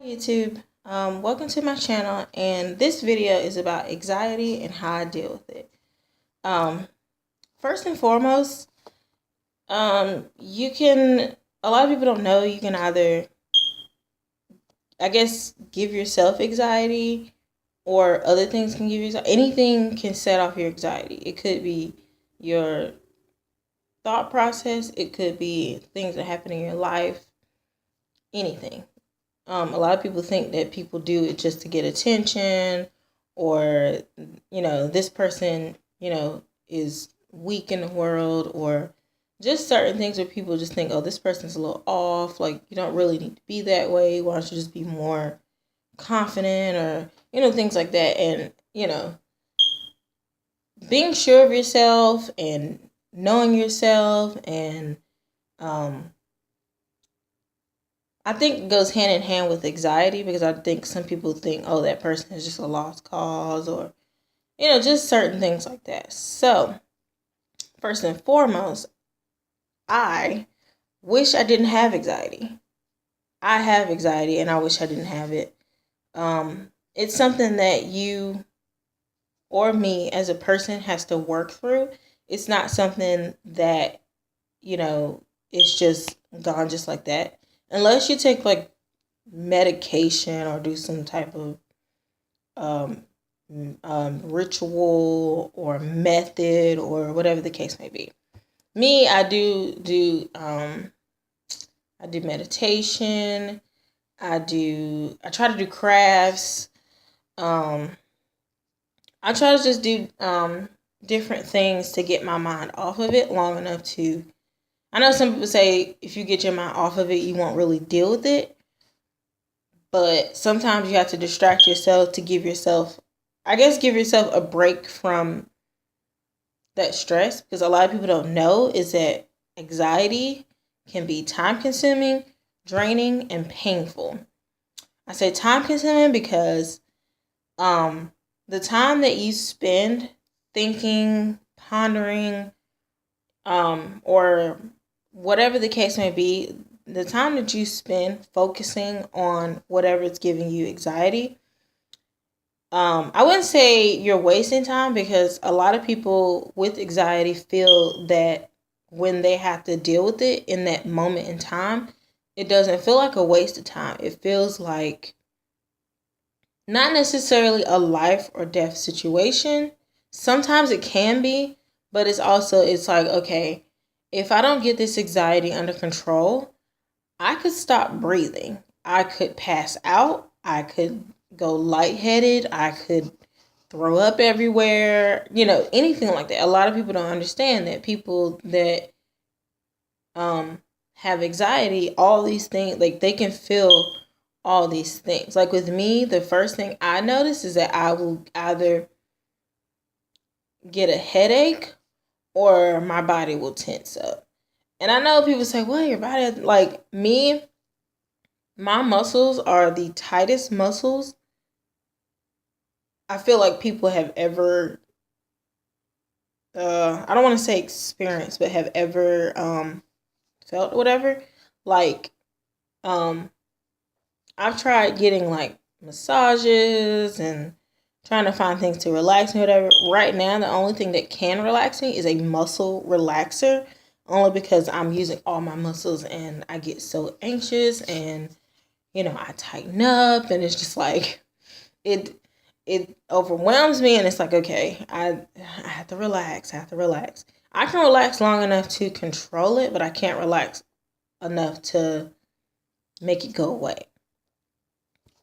YouTube. Welcome to my channel, and this video is about anxiety and how I deal with it. Um, First and foremost, you can, a lot of people don't know, you can either, I guess, give yourself anxiety or other things can give you anything can set off your anxiety. It could be your thought process, it could be things that happen in your life, anything. A lot of people think that people do it just to get attention, or this person is weak in the world, or just certain things where people just think, oh, this person's a little off. Like, you don't really need to be that way. Why don't you just be more confident, or things like that. And being sure of yourself and knowing yourself, and I think it goes hand in hand with anxiety, because I think some people think, oh, that person is just a lost cause, or, just certain things like that. So, first and foremost, I wish I didn't have anxiety. I have anxiety and I wish I didn't have it. It's something that you or me as a person has to work through. It's not something that, it's just gone just like that. Unless you take like medication or do some type of um, ritual or method or whatever the case may be. Me, I do meditation. I try to do crafts. Um, I try to just do different things to get my mind off of it long enough to. I know some people say if you get your mind off of it, you won't really deal with it. But sometimes you have to distract yourself to give yourself, I guess, give yourself a break from that stress. Because a lot of people don't know is that anxiety can be time consuming, draining, and painful. I say time consuming because the time that you spend thinking, pondering, or whatever the case may be, the time that you spend focusing on whatever is giving you anxiety, I wouldn't say you're wasting time, because a lot of people with anxiety feel that when they have to deal with it in that moment in time, it doesn't feel like a waste of time. It feels like not necessarily a life or death situation. Sometimes it can be, but it's like, okay, if I don't get this anxiety under control, I could stop breathing. I could pass out. I could go lightheaded. I could throw up everywhere. Anything like that. A lot of people don't understand that people that have anxiety, all these things, like they can feel all these things. Like with me, the first thing I notice is that I will either get a headache or my body will tense up. And I know people say, well, your body, like me, my muscles are the tightest muscles I feel like people have ever, I don't want to say experienced, but have ever felt whatever. Like, um, I've tried getting like massages and trying to find things to relax me, whatever. Right now, the only thing that can relax me is a muscle relaxer, only because I'm using all my muscles and I get so anxious, and I tighten up, and it's just like it it overwhelms me, and it's like, okay, I have to relax. I have to relax. I can relax long enough to control it, but I can't relax enough to make it go away.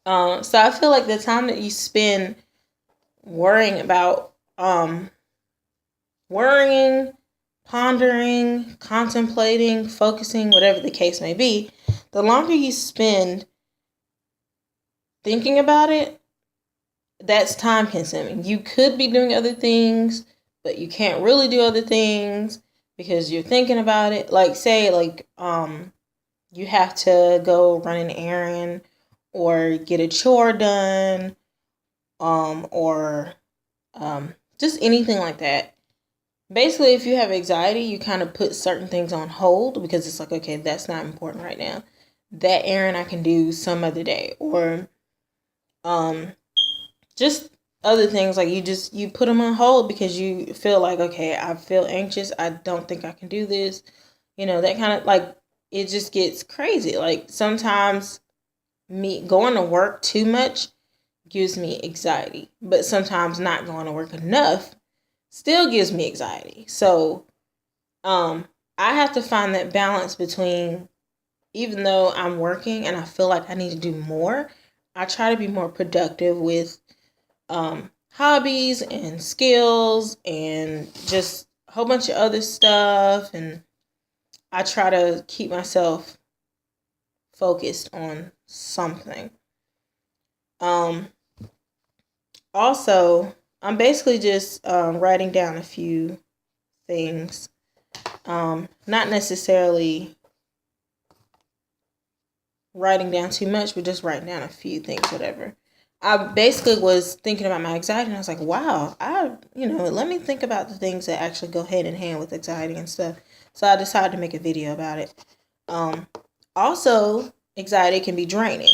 So I feel like the time that you spend worrying about, worrying, pondering, contemplating, focusing, whatever the case may be, the longer you spend thinking about it, that's time consuming. You could be doing other things, but you can't really do other things because you're thinking about it. Like, say, like, you have to go run an errand or get a chore done, or just anything like that. Basically, if you have anxiety, you kind of put certain things on hold because it's like, okay, that's not important right now. that errand I can do some other day, or just other things like you put them on hold because you feel like, okay, I feel anxious, I don't think I can do this, that kind of like, it just gets crazy. Like sometimes me going to work too much gives me anxiety, but sometimes not going to work enough still gives me anxiety. So I have to find that balance between, even though I'm working and I feel like I need to do more, I try to be more productive with hobbies and skills and just a whole bunch of other stuff. And I try to keep myself focused on something. Also, I'm basically just writing down a few things. Not necessarily writing down too much, but just writing down a few things, whatever. I basically was thinking about my anxiety, and I was like, wow, let me think about the things that actually go hand in hand with anxiety and stuff. So I decided to make a video about it. Also, anxiety can be draining.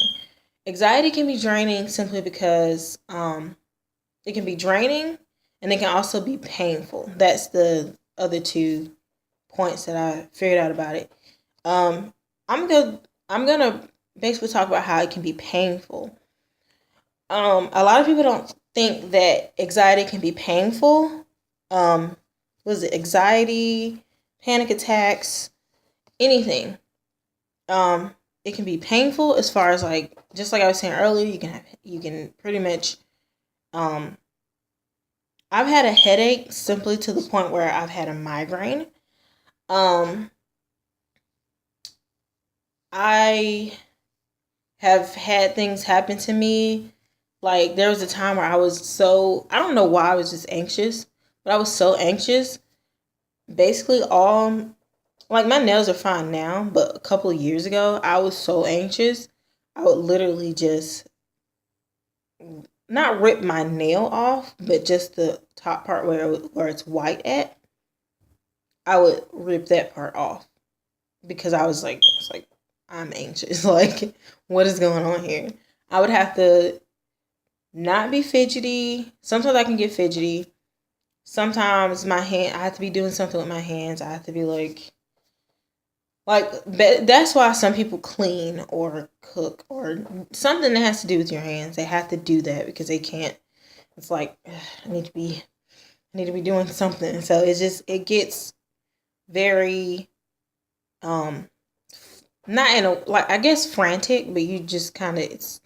Anxiety can be draining simply because it can be draining, and it can also be painful. That's the other 2 points that I figured out about it. I'm gonna basically talk about how it can be painful. A lot of people don't think that anxiety can be painful. Was it anxiety, panic attacks, anything? It can be painful as far as like, just like I was saying earlier, you can pretty much, I've had a headache simply to the point where I've had a migraine. I have had things happen to me. Like there was a time where I don't know why, I was just anxious, but I was so anxious. Basically like my nails are fine now, but a couple of years ago, I was so anxious. I would literally just not rip my nail off, but just the top part where it's white at. I would rip that part off because I was like, I'm anxious. Like, what is going on here? I would have to not be fidgety. Sometimes I can get fidgety. Sometimes I have to be doing something with my hands. I have to be like that's why some people clean or cook or something that has to do with your hands. They have to do that because they can't. It's like, I need to be doing something. So it gets very not in a, like, I guess frantic, but you just kind of, it's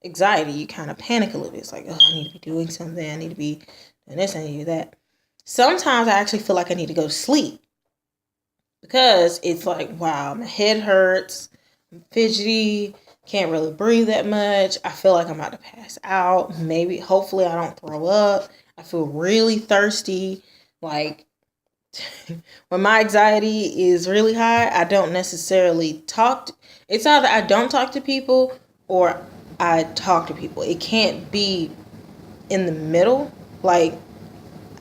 anxiety. You kind of panic a little bit. It's like, oh, I need to be doing something. I need to be doing this. I need to do that. Sometimes I actually feel like I need to go to sleep because it's like, wow, my head hurts. I'm fidgety. Can't really breathe that much. I feel like I'm about to pass out. Maybe, hopefully I don't throw up. I feel really thirsty. Like, when my anxiety is really high, I don't necessarily it's either I don't talk to people or I talk to people. It can't be in the middle. Like,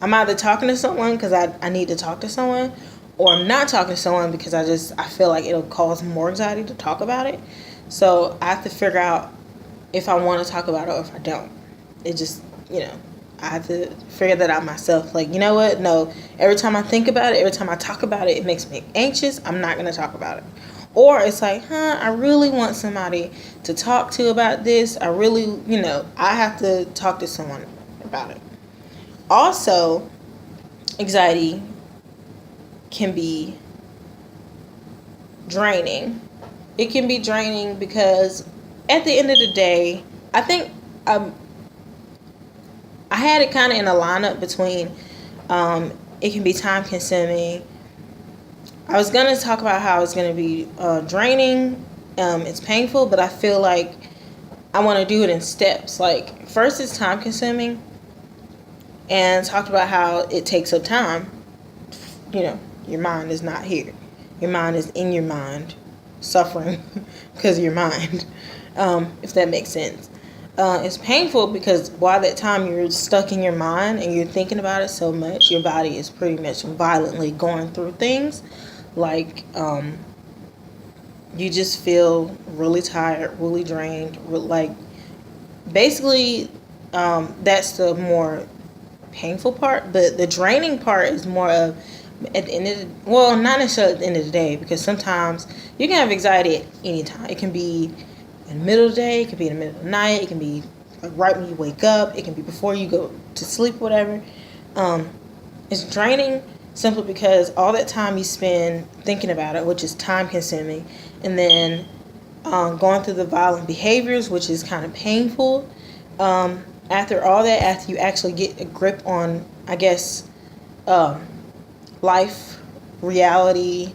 I'm either talking to someone because I need to talk to someone, or I'm not talking to someone because I feel like it'll cause more anxiety to talk about it. So I have to figure out if I want to talk about it or if I don't. It just, I have to figure that out myself. Like, you know what? No, every time I think about it, every time I talk about it, it makes me anxious. I'm not going to talk about it. Or it's like, I really want somebody to talk to about this. I really, I have to talk to someone about it. Also, anxiety can be draining. It can be draining because at the end of the day, I think I had it kind of in a lineup between it can be time consuming. I was going to talk about how it's going to be draining. It's painful, but I feel like I want to do it in steps. Like, first it's time consuming, and talked about how it takes up time. Your mind is not here. Your mind is in your mind, suffering because of your mind, if that makes sense. It's painful because while that time you're stuck in your mind and you're thinking about it so much, your body is pretty much violently going through things like you just feel really tired, really drained, like basically that's the more painful part, but the draining part is more of at the end of the, well, not necessarily at the end of the day, because sometimes you can have anxiety at any time. It can be in the middle of the day, it can be in the middle of the night, it can be like right when you wake up, it can be before you go to sleep, whatever. It's draining simply because all that time you spend thinking about it, which is time consuming, and then going through the violent behaviors, which is kind of painful. After all that, after you actually get a grip on, I guess, life, reality,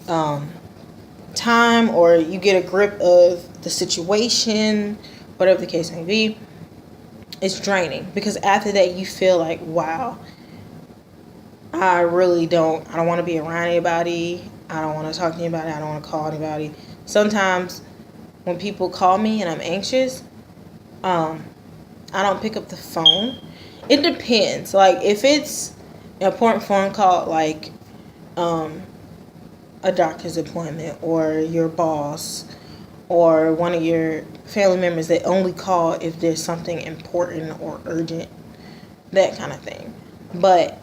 time, or you get a grip of the situation, whatever the case may be, it's draining, because after that you feel like, wow, I don't want to be around anybody. I don't want to talk to anybody. I don't want to call anybody. Sometimes when people call me and I'm anxious, I don't pick up the phone. It depends. Like, if it's an important phone call, like a doctor's appointment, or your boss, or one of your family members that only call if there's something important or urgent, that kind of thing. But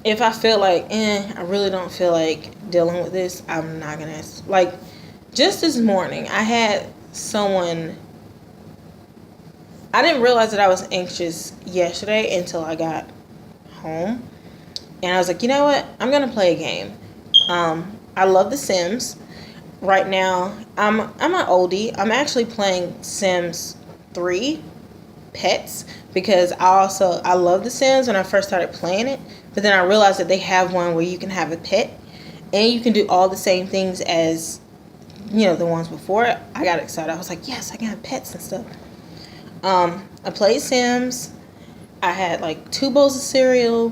if I feel like, I really don't feel like dealing with this, I'm not going to, like, just this morning, I had someone, I didn't realize that I was anxious yesterday until I got home. And I was like, you know what? I'm going to play a game. I love The Sims. Right now, I'm an oldie. I'm actually playing Sims 3 Pets, because I love The Sims when I first started playing it. But then I realized that they have one where you can have a pet and you can do all the same things as, the ones before. I got excited. I was like, yes, I can have pets and stuff. I played Sims. I had like 2 bowls of cereal.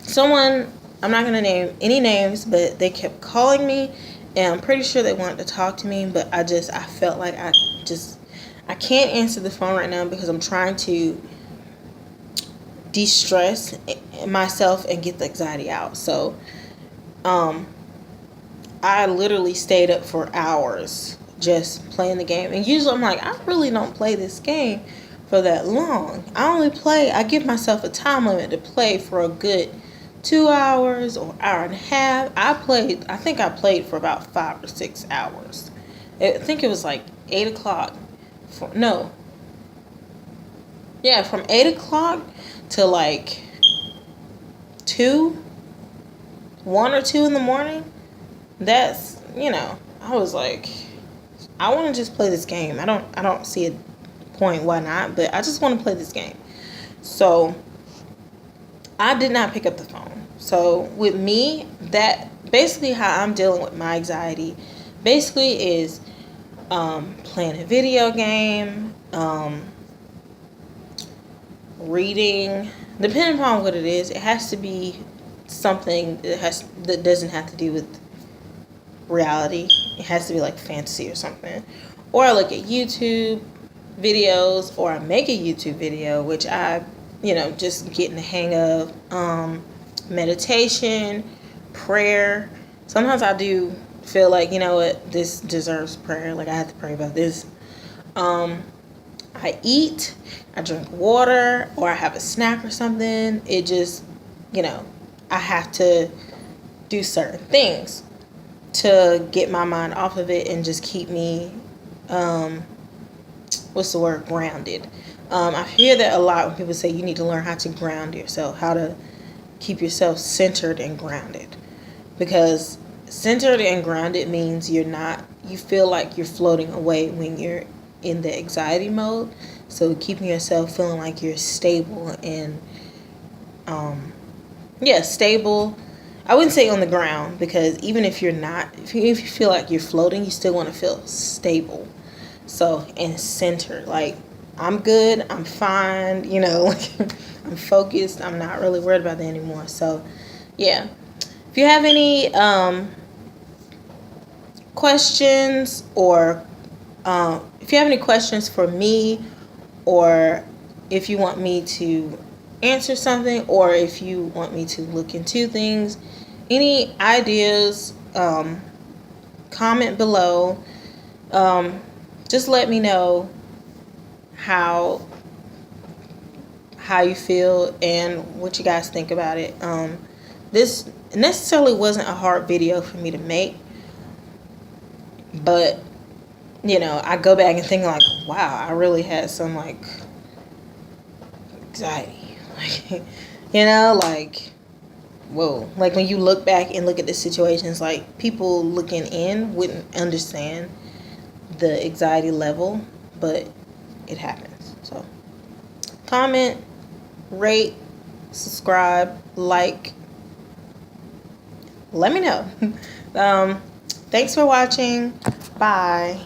Someone, I'm not going to name any names, but they kept calling me, and I'm pretty sure they wanted to talk to me, but I felt like I can't answer the phone right now because I'm trying to de-stress myself and get the anxiety out. So I literally stayed up for hours just playing the game. And usually I'm like, I really don't play this game for that long. I give myself a time limit to play for a good 2 hours or hour and a half. I think I played for about 5 or 6 hours. I think it was like 8 o'clock. From 8 o'clock to like 1 or 2 in the morning. That's, I was like, I want to just play this game. I don't see a point why not, but I just want to play this game. So I did not pick up the phone. So with me, that basically how I'm dealing with my anxiety basically is playing a video game, reading, depending upon what it is. It has to be something that doesn't have to do with reality. It has to be like fantasy or something. Or I look at YouTube videos, or I make a YouTube video, which I just getting the hang of. Meditation, prayer. Sometimes I do feel like, this deserves prayer, like I have to pray about this. I eat, I drink water, or I have a snack or something. It just, I have to do certain things to get my mind off of it and just keep me, grounded. I hear that a lot when people say you need to learn how to ground yourself, how to keep yourself centered and grounded. Because centered and grounded means you feel like you're floating away when you're in the anxiety mode. So keeping yourself feeling like you're stable and, stable. I wouldn't say on the ground, because even if you're not, if you feel like you're floating, you still want to feel stable. So, and centered, like, I'm good, I'm fine, I'm focused, I'm not really worried about that anymore. So, yeah. If you have any questions, or if you have any questions for me, or if you want me to answer something, or if you want me to look into things, any ideas, comment below. Just let me know how you feel and what you guys think about it. This necessarily wasn't a hard video for me to make, but you know, I go back and think like, wow, I really had some like anxiety, like, you know, like, whoa. Like when you look back and look at the situations, like people looking in wouldn't understand the anxiety level, but it happens. So comment, rate, subscribe, like, let me know. Thanks for watching. Bye.